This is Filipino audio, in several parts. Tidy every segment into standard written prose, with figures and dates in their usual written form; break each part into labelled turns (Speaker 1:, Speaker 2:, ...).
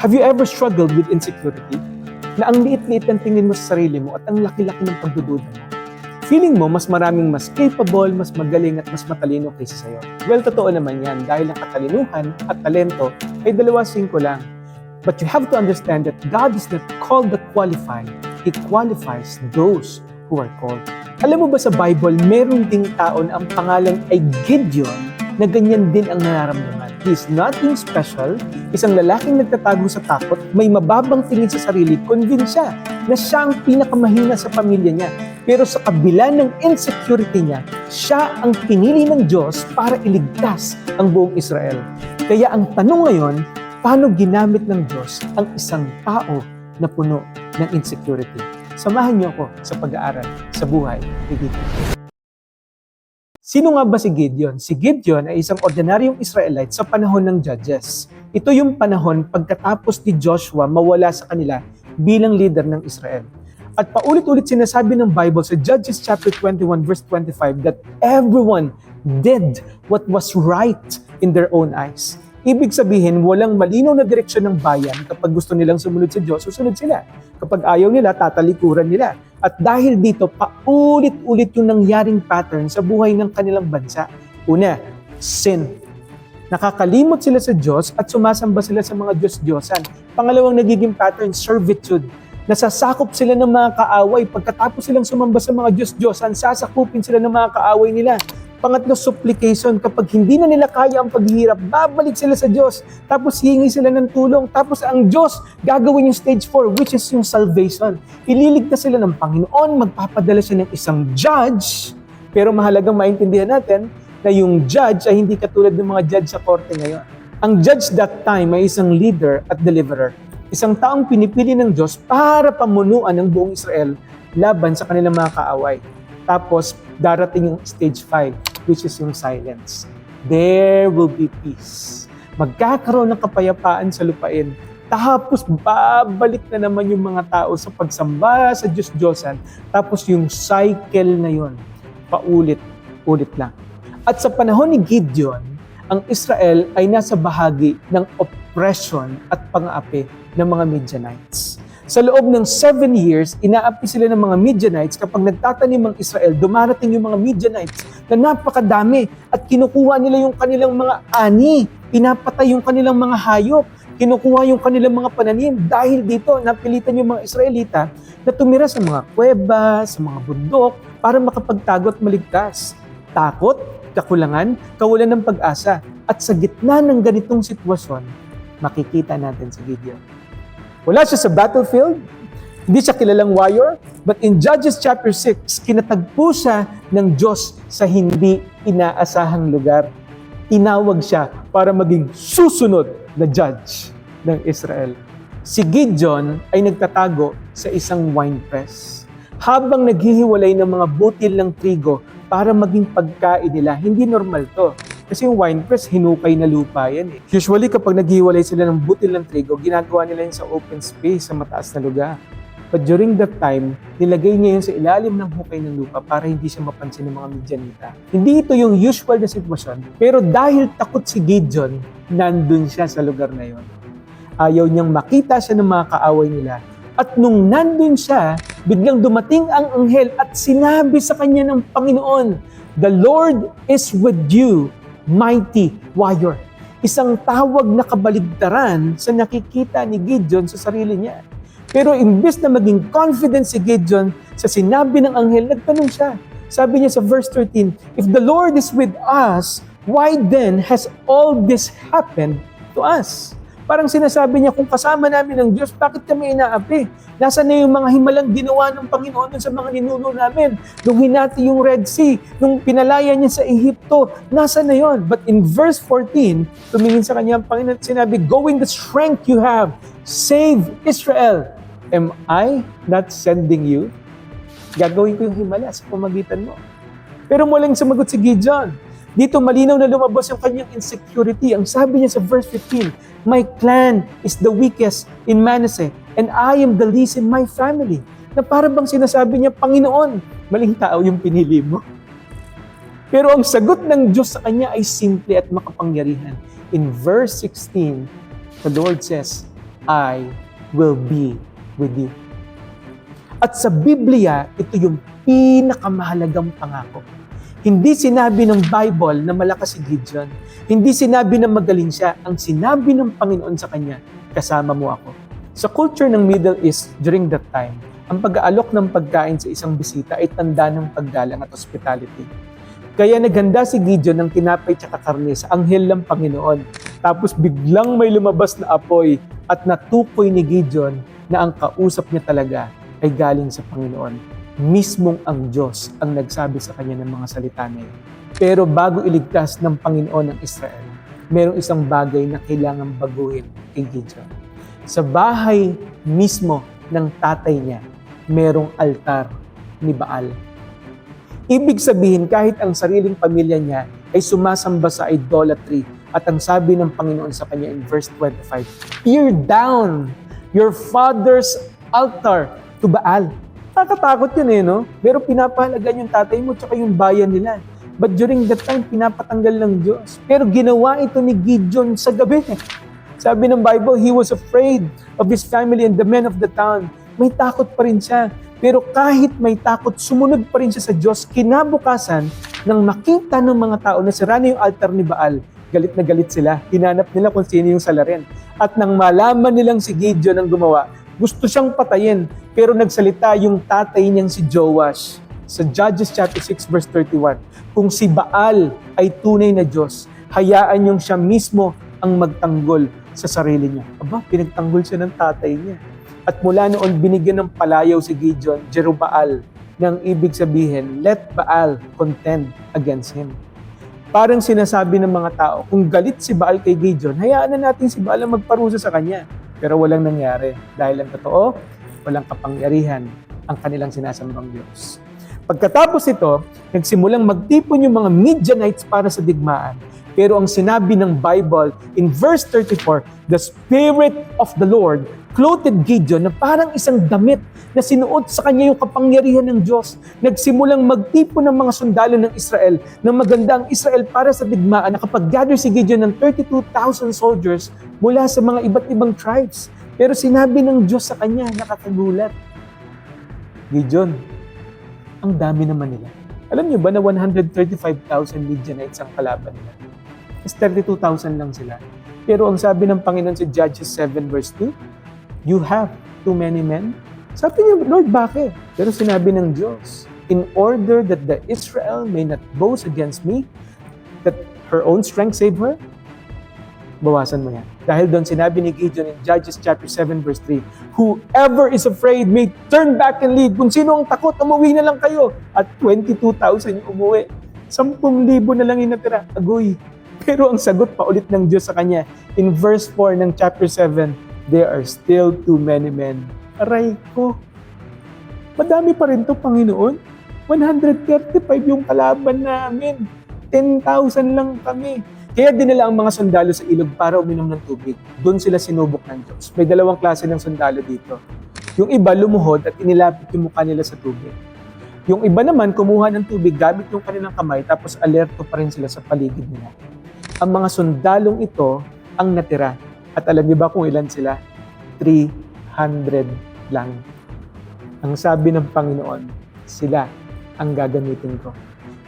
Speaker 1: Have you ever struggled with insecurity? Na ang liit-liit ng tingin mo sa sarili mo at ang laki-laki ng pagdududa mo? Feeling mo mas maraming mas capable, mas magaling at mas matalino kaysa sa'yo. Well, totoo naman yan dahil ang katalinuhan at talento ay 2-5 lang. But you have to understand that God is not called the qualified. He qualifies those who are called. Alam mo ba sa Bible, meron ding tao na ang pangalan ay Gideon na ganyan din ang nararamdaman. He is nothing special, isang lalaking nagtatago sa takot, may mababang tingin sa sarili, convinced siya na siya ang pinakamahina sa pamilya niya. Pero sa kabila ng insecurity niya, siya ang pinili ng Diyos para iligtas ang buong Israel. Kaya ang tanong ngayon, paano ginamit ng Diyos ang isang tao na puno ng insecurity? Samahan niyo ako sa pag-aaral sa buhay ni Gideon. Sino nga ba si Gideon? Si Gideon ay isang ordinaryong Israelite sa panahon ng Judges. Ito yung panahon pagkatapos ni Joshua mawala sa kanila bilang leader ng Israel. At paulit-ulit sinasabi ng Bible sa Judges chapter 21 verse 25 that everyone did what was right in their own eyes. Ibig sabihin, walang malinaw na direksyon ng bayan. Kapag gusto nilang sumunod sa Diyos, susunod sila. Kapag ayaw nila, tatalikuran nila. At dahil dito, paulit-ulit yung nangyaring pattern sa buhay ng kanilang bansa. Una, sin. Nakakalimot sila sa Diyos at sumasamba sila sa mga Diyos-Diyosan. Pangalawang nagiging pattern, servitude. Nasasakop sila ng mga kaaway. Pagkatapos silang sumamba sa mga Diyos-Diyosan, sasakupin sila ng mga kaaway nila. Pangatlo, supplication. Kapag hindi na nila kaya ang paghihirap, babalik sila sa Diyos. Tapos hihingi sila ng tulong. Tapos ang Diyos gagawin yung stage 4, which is yung salvation. Ililigtas sila ng Panginoon, magpapadala siya ng isang judge. Pero mahalagang maintindihan natin na yung judge ay hindi katulad ng mga judge sa korte ngayon. Ang judge that time ay isang leader at deliverer. Isang taong pinipili ng Diyos para pamunuan ng buong Israel laban sa kanilang mga kaaway. Tapos darating yung stage 5, which is yung silence. There will be peace. Magkakaroon ng kapayapaan sa lupain. Tapos babalik na naman yung mga tao sa pagsamba sa Diyos-Diyosan. Tapos yung cycle na yun, paulit-ulit lang. At sa panahon ni Gideon, ang Israel ay nasa bahagi ng oppression at pang-aapi ng mga Midianites. Sa loob ng 7 years, inaapi sila ng mga Midianites. Kapag nagtatanim ang Israel, dumarating yung mga Midianites na napakadami at kinukuha nila yung kanilang mga ani, pinapatay yung kanilang mga hayop, kinukuha yung kanilang mga pananim. Dahil dito, napilitan yung mga Israelita na tumira sa mga kuweba, sa mga bundok, para makapagtago at maligtas. Takot, kakulangan, kawalan ng pag-asa. At sa gitna ng ganitong sitwasyon, makikita natin si Gideon. Wala siya sa battlefield, hindi siya kilalang warrior, but in Judges chapter 6, kinatagpo siya ng Diyos sa hindi inaasahang lugar. Tinawag siya para maging susunod na judge ng Israel. Si Gideon ay nagtatago sa isang winepress. Habang naghihiwalay ng mga butil ng trigo para maging pagkain nila, hindi normal to. Kasi yung winepress, hinukay na lupa yan eh. Usually, kapag naghiwalay sila ng butil ng trigo, ginagawa nila yun sa open space, sa mataas na lugar. But during that time, nilagay niya yun sa ilalim ng hukay ng lupa para hindi siya mapansin ng mga Midianita. Hindi ito yung usual na sitwasyon, pero dahil takot si Gideon, nandun siya sa lugar na yun. Ayaw niyang makita siya ng mga kaaway nila. At nung nandun siya, biglang dumating ang anghel at sinabi sa kanya ng Panginoon, "The Lord is with you, mighty warrior." Isang tawag na kabaligtaran sa nakikita ni Gideon sa sarili niya. Pero imbes na maging confident si Gideon sa sinabi ng anghel, nagtanong siya. Sabi niya sa verse 13, "If the Lord is with us, why then has all this happened to us?" Parang sinasabi niya, kung kasama namin ng Diyos, bakit kami inaapi? Nasaan na yung mga himalang ginawa ng Panginoon sa mga ninuno namin? Nung hinati yung Red Sea, nung pinalaya niya sa Ehipto, nasaan na yun? But in verse 14, tumingin sa kanya ang Panginoon at sinabi, "Go in the strength you have, save Israel. Am I not sending you?" Gagawin ko yung himala sa pamagitan mo. Pero walang sumagot si Gideon. Dito malinaw na lumabas yung kanyang insecurity. Ang sabi niya sa verse 15, "My clan is the weakest in Manasseh, and I am the least in my family." Na para bang sinasabi niya, Panginoon, maling tao yung pinili mo. Pero ang sagot ng Diyos sa kanya ay simple at makapangyarihan. In verse 16, the Lord says, I will be with you. At sa Biblia, ito yung pinakamahalagang pangako. Hindi sinabi ng Bible na malakas si Gideon. Hindi sinabi na magaling siya. Ang sinabi ng Panginoon sa kanya, kasama mo ako. Sa culture ng Middle East during that time, ang pag-aalok ng pagkain sa isang bisita ay tanda ng paggalang at hospitality. Kaya naghanda si Gideon ng tinapay at karne sa anghel ng Panginoon. Tapos biglang may lumabas na apoy at natukoy ni Gideon na ang kausap niya talaga ay galing sa Panginoon. Mismong ang Diyos ang nagsabi sa kanya ng mga salita na yun. Pero bago iligtas ng Panginoon ng Israel, merong isang bagay na kailangang baguhin kay Gideon. Sa bahay mismo ng tatay niya, merong altar ni Baal. Ibig sabihin, kahit ang sariling pamilya niya ay sumasamba sa idolatry, at ang sabi ng Panginoon sa kanya in verse 25, "Tear down your father's altar to Baal." Nakakatakot yun no? Pero pinapahalagan yung tatay mo tsaka yung bayan nila. But during that time, pinapatanggal ng Diyos. Pero ginawa ito ni Gideon sa gabi. Sabi ng Bible, he was afraid of his family and the men of the town. May takot pa rin siya. Pero kahit may takot, sumunod pa rin siya sa Diyos. Kinabukasan, nang makita ng mga tao na sira na yung altar ni Baal, galit na galit sila. Hinanap nila kung sino yung salarin. At nang malaman nilang si Gideon ang gumawa, gusto siyang patayin. Pero nagsalita yung tatay niyang si Joash sa Judges chapter 6 verse 31. Kung si Baal ay tunay na Diyos, hayaan niyong siya mismo ang magtanggol sa sarili niya. Aba, pinagtanggol siya ng tatay niya. At mula noon, binigyan ng palayaw si Gideon, Jerubbaal, nang ibig sabihin, let Baal contend against him. Parang sinasabi ng mga tao, kung galit si Baal kay Gideon, hayaan na natin si Baal ang magparusa sa kanya. Pero walang nangyari. Dahil ang totoo, walang kapangyarihan ang kanilang sinasambang Diyos. Pagkatapos ito, nagsimulang magtipon yung mga Midianites para sa digmaan. Pero ang sinabi ng Bible in verse 34, the Spirit of the Lord clothed Gideon na parang isang damit na sinuot sa kanya yung kapangyarihan ng Diyos. Nagsimulang magtipon ng mga sundalo ng Israel na maganda ang Israel para sa digmaan. Nakapag-gather si Gideon ng 32,000 soldiers mula sa mga iba't ibang tribes. Pero sinabi ng Diyos sa kanya, nakakagulat, Gideon, ang dami naman nila. Alam niyo ba na 135,000 Midianites ang kalaban nila? Is 32,000 lang sila. Pero ang sabi ng Panginoon sa Judges 7 verse 2, you have too many men. Sabi niya, Lord, bakit? Pero sinabi ng Diyos, in order that the Israel may not boast against me, that her own strength save her, bawasan mo yan. Dahil doon sinabi ni Gideon in Judges chapter 7 verse 3, whoever is afraid may turn back and lead. Kung sino ang takot, umuwi na lang kayo. At 22,000 yung umuwi. 10,000 na lang yung natira. Agoy. Pero ang sagot pa ulit ng Diyos sa kanya, in verse 4 ng chapter 7, there are still too many men. Aray ko. Madami pa rin to, Panginoon. 135 yung kalaban namin. 10,000 lang kami. Kaya dinala ang mga sundalo sa ilog para uminom ng tubig. Doon sila sinubok ng Diyos. May dalawang klase ng sundalo dito. Yung iba lumuhod at inilapit yung mukha nila sa tubig. Yung iba naman kumuha ng tubig gamit yung kanilang kamay tapos alerto pa rin sila sa paligid nila. Ang mga sundalong ito ang natira. At alam niyo ba kung ilan sila? 300 lang. Ang sabi ng Panginoon, sila ang gagamitin ko.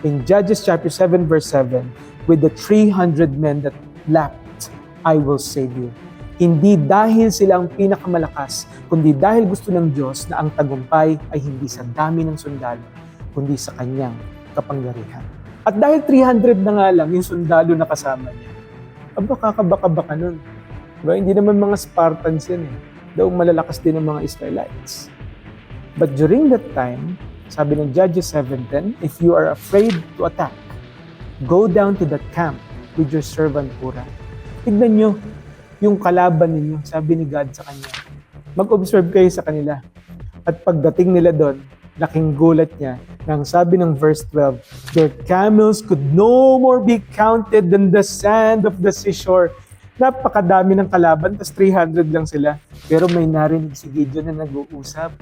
Speaker 1: In Judges chapter 7 verse 7, with the 300 men that left, I will save you. Hindi dahil sila ang pinakamalakas, kundi dahil gusto ng Diyos na ang tagumpay ay hindi sa dami ng sundalo, kundi sa kanyang kapangyarihan. At dahil 300 na nga lang yung sundalo na kasama niya, kakabaka-baka nun. Diba? Hindi naman mga Spartans yan Daw malalakas din ang mga Israelites. But during that time, sabi ng Judges 7:10, if you are afraid to attack, go down to that camp with your servant Purah. Tignan nyo yung kalaban ninyo, sabi ni God sa kanya. Mag-observe kayo sa kanila. At pagdating nila doon, laking gulat niya nang sabi ng verse 12, their camels could no more be counted than the sand of the seashore. Napakadami ng kalaban, tas 300 lang sila. Pero may narinig si Gideon na nag-uusap.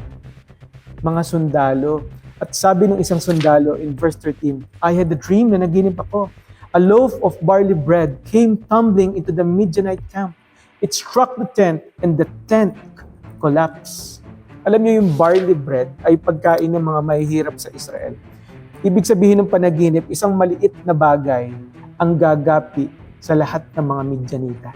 Speaker 1: Mga sundalo. At sabi ng isang sundalo in verse 13, I had a dream na naginip ako. A loaf of barley bread came tumbling into the Midianite camp. It struck the tent and the tent collapsed. Alam niyo yung barley bread ay pagkain ng mga mahihirap sa Israel. Ibig sabihin ng panaginip, isang maliit na bagay ang gagapi sa lahat ng mga Midyanita.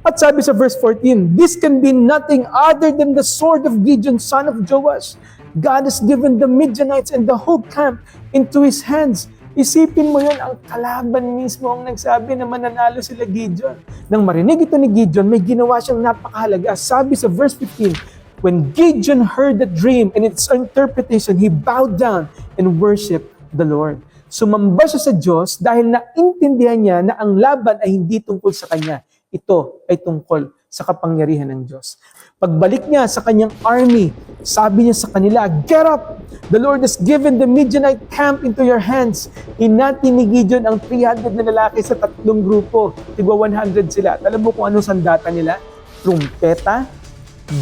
Speaker 1: At sabi sa verse 14, this can be nothing other than the sword of Gideon, son of Joash. God has given the Midianites and the whole camp into his hands. Isipin mo yun, ang kalaban mismo ang nagsabi na mananalo sila Gideon. Nang marinig ito ni Gideon, may ginawa siyang napakahalaga. Sabi sa verse 15, when Gideon heard the dream and its interpretation, he bowed down and worshiped the Lord. Sumamba siya sa Diyos dahil naintindihan niya na ang laban ay hindi tungkol sa kanya. Ito ay tungkol sa kapangyarihan ng Diyos. Pagbalik niya sa kanyang army, sabi niya sa kanila, get up! The Lord has given the Midianite camp into your hands. Hinati ni Gideon ang 300 na lalaki sa 3 grupo. Tigwa 100 sila. At alam mo kung anong sandata nila? Trumpeta,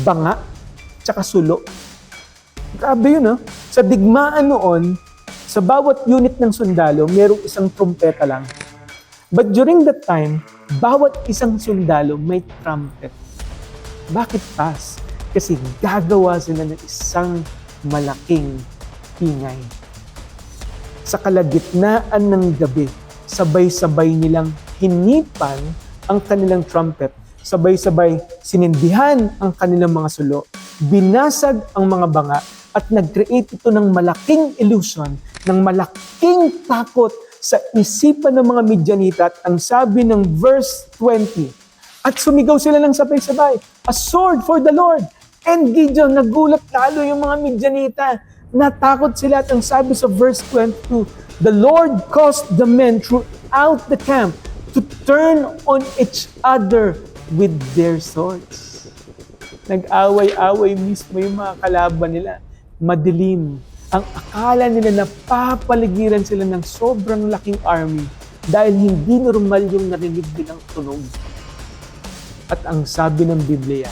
Speaker 1: banga, tsaka sulo. Grabe yun, no? Sa digmaan noon, sa bawat unit ng sundalo, merong isang trumpeta lang. But during that time, bawat isang sundalo may trumpet. Bakit pas? Kasi gagawa sila ng isang malaking ingay. Sa kalagitnaan ng gabi, sabay-sabay nilang hinipan ang kanilang trumpet. Sabay-sabay sinindihan ang kanilang mga sulo. Binasag ang mga banga at nag-create ito ng malaking illusion, ng malaking takot sa isipan ng mga Midyanita. At ang sabi ng verse 20, at sumigaw sila ng sabay-sabay, a sword for the Lord. And Gideon, nagulat lalo yung mga Midyanita. Natakot sila at ang sabi sa verse 22, the Lord caused the men throughout the camp to turn on each other with their swords. Nag-away-away mismo yung mga kalaban nila. Madilim. Ang akala nila na papaligiran sila ng sobrang laking army dahil hindi normal yung narinig nilang tunog. At ang sabi ng Biblia,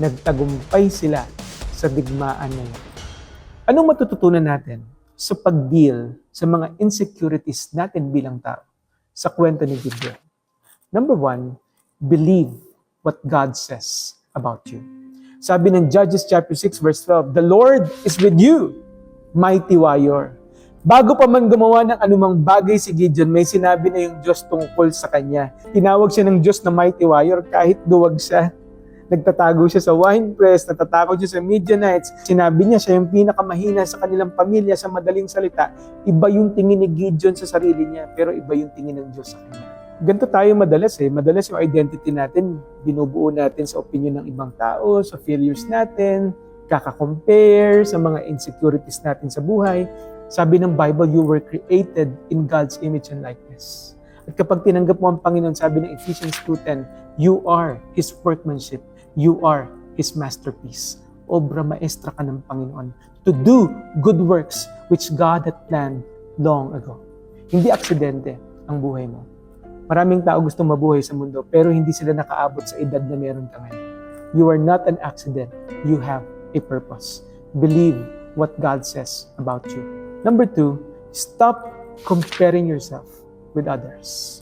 Speaker 1: nagtagumpay sila sa digmaan na yun. Anong matututunan natin sa pag-deal sa mga insecurities natin bilang tao sa kwento ni Gideon? Number 1, believe what God says about you. Sabi ng Judges chapter 6 verse 12, the Lord is with you, mighty warrior. Bago pa man gumawa ng anumang bagay si Gideon, may sinabi na yung Diyos tungkol sa kanya. Tinawag siya ng Diyos na mighty warrior kahit duwag siya. Nagtatago siya sa winepress, natatakot siya sa Midianites. Sinabi niya siya yung pinakamahina sa kanilang pamilya. Sa madaling salita, iba yung tingin ni Gideon sa sarili niya, pero iba yung tingin ng Diyos sa kanya. Ganito tayo madalas Madalas yung identity natin, binubuo natin sa opinion ng ibang tao, sa failures natin, kaka-compare sa mga insecurities natin sa buhay. Sabi ng Bible, you were created in God's image and likeness. At kapag tinanggap mo ang Panginoon, sabi ng Ephesians 2:10, you are His workmanship. You are His masterpiece. Obra maestra ka ng Panginoon to do good works which God had planned long ago. Hindi aksidente ang buhay mo. Maraming tao gustong mabuhay sa mundo pero hindi sila nakaabot sa edad na meron ka ngayon. You are not an accident. You have a purpose. Believe what God says about you. Number 2, stop comparing yourself with others.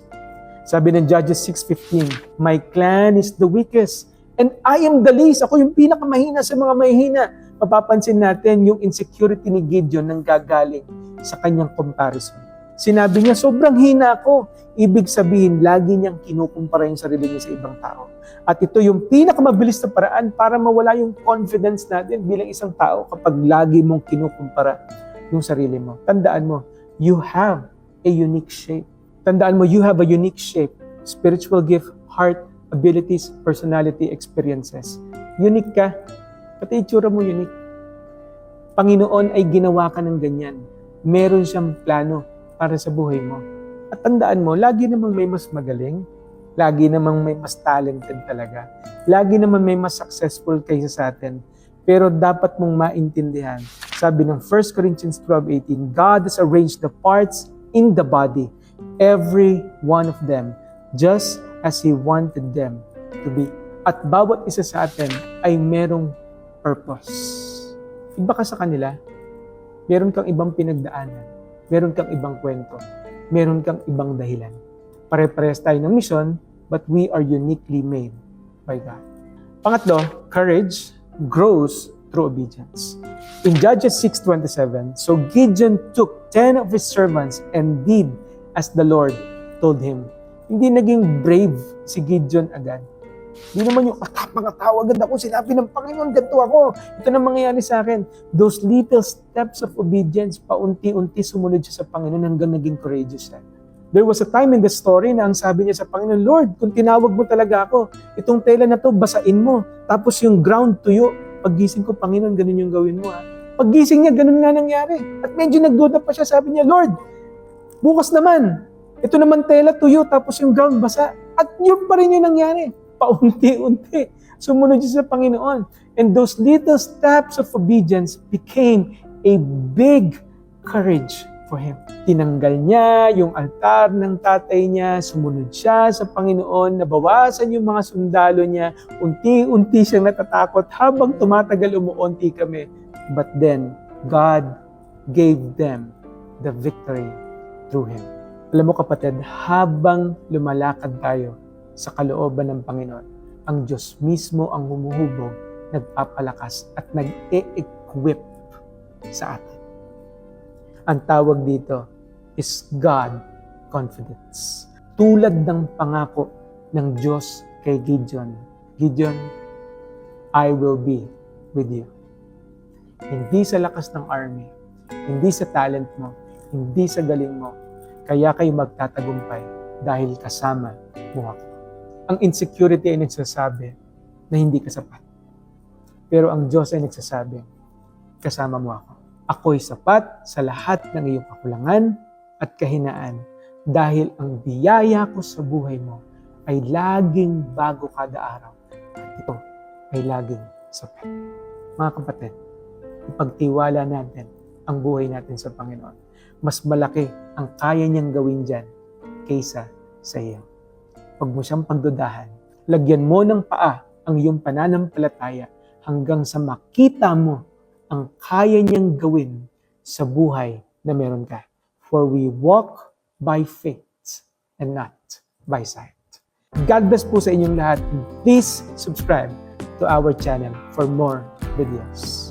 Speaker 1: Sabi ng Judges 6:15, my clan is the weakest and I am the least. Ako yung pinakamahina sa mga mahihina. Mapapansin natin yung insecurity ni Gideon nang gagaling sa kanyang comparison. Sinabi niya, sobrang hina ako. Ibig sabihin, lagi niyang kinukumpara yung sarili niya sa ibang tao. At ito yung pinakamabilis na paraan para mawala yung confidence natin bilang isang tao kapag lagi mong kinukumpara yung sarili mo. Tandaan mo, you have a unique shape. Tandaan mo, you have a unique shape. Spiritual gift, heart, abilities, personality, experiences. Unique ka. Pati itsura mo unique. Panginoon ay ginawa ka ng ganyan. Meron siyang plano para sa buhay mo. At tandaan mo, lagi namang may mas magaling. Lagi namang may mas talented talaga. Lagi namang may mas successful kaysa sa atin. Pero dapat mong maintindihan. Sabi ng 1 Corinthians 12:18, God has arranged the parts in the body, every one of them, just as He wanted them to be. At bawat isa sa atin ay merong purpose. Iba ka sa kanila, meron kang ibang pinagdaanan. Meron kang ibang kwento. Meron kang ibang dahilan. Pare-parehas tayo ng misyon, but we are uniquely made by God. Pangatlo, courage grows through obedience. In Judges 6:27, so Gideon took 10 of his servants and did as the Lord told him. Hindi naging brave si Gideon agad. Hindi naman yung matapang agad ako, sinabi ng Panginoon, ganito ako. Ito na mangyayari sa akin. Those little steps of obedience, paunti-unti sumunod siya sa Panginoon hanggang naging courageous siya. There was a time in the story na ang sabi niya sa Panginoon, Lord, kung tinawag mo talaga ako, itong tela na to, basain mo. Tapos yung ground tuyo. Paggising ko, Panginoon, ganun yung gawin mo. Paggising niya, ganun nga nangyari. At medyo nagduda pa siya, sabi niya, Lord, bukas naman, ito naman tela tuyo, tapos yung ground basa. At yun pa rin yung nangyari. Paunti-unti. Sumunod siya sa Panginoon. And those little steps of obedience became a big courage for him. Tinanggal niya yung altar ng tatay niya, sumunod siya sa Panginoon, nabawasan yung mga sundalo niya, unti-unti siyang natatakot habang tumatagal umuunti kami. But then, God gave them the victory through him. Alam mo kapatid, habang lumalakad tayo sa kalooban ng Panginoon, ang Diyos mismo ang humuhubog, nagpapalakas at nag-e-equip sa atin. Ang tawag dito is God confidence. Tulad ng pangako ng Diyos kay Gideon. Gideon, I will be with you. Hindi sa lakas ng army, hindi sa talent mo, hindi sa galing mo, kaya kayo magtatagumpay dahil kasama mo ako. Ang insecurity ay nagsasabi na hindi ka sapat. Pero ang Diyos ay nagsasabi, kasama mo ako. Ako'y sapat sa lahat ng iyong kakulangan at kahinaan dahil ang biyaya ko sa buhay mo ay laging bago kada araw. At ito ay laging sapat. Mga kapatid, ipagtiwala natin ang buhay natin sa Panginoon. Mas malaki ang kaya niyang gawin dyan kaysa sa iyo. Huwag mo siyang pagdudahan. Lagyan mo ng paa ang iyong pananampalataya hanggang sa makita mo ang kaya niyang gawin sa buhay na meron ka. For we walk by faith and not by sight. God bless po sa inyong lahat. Please subscribe to our channel for more videos.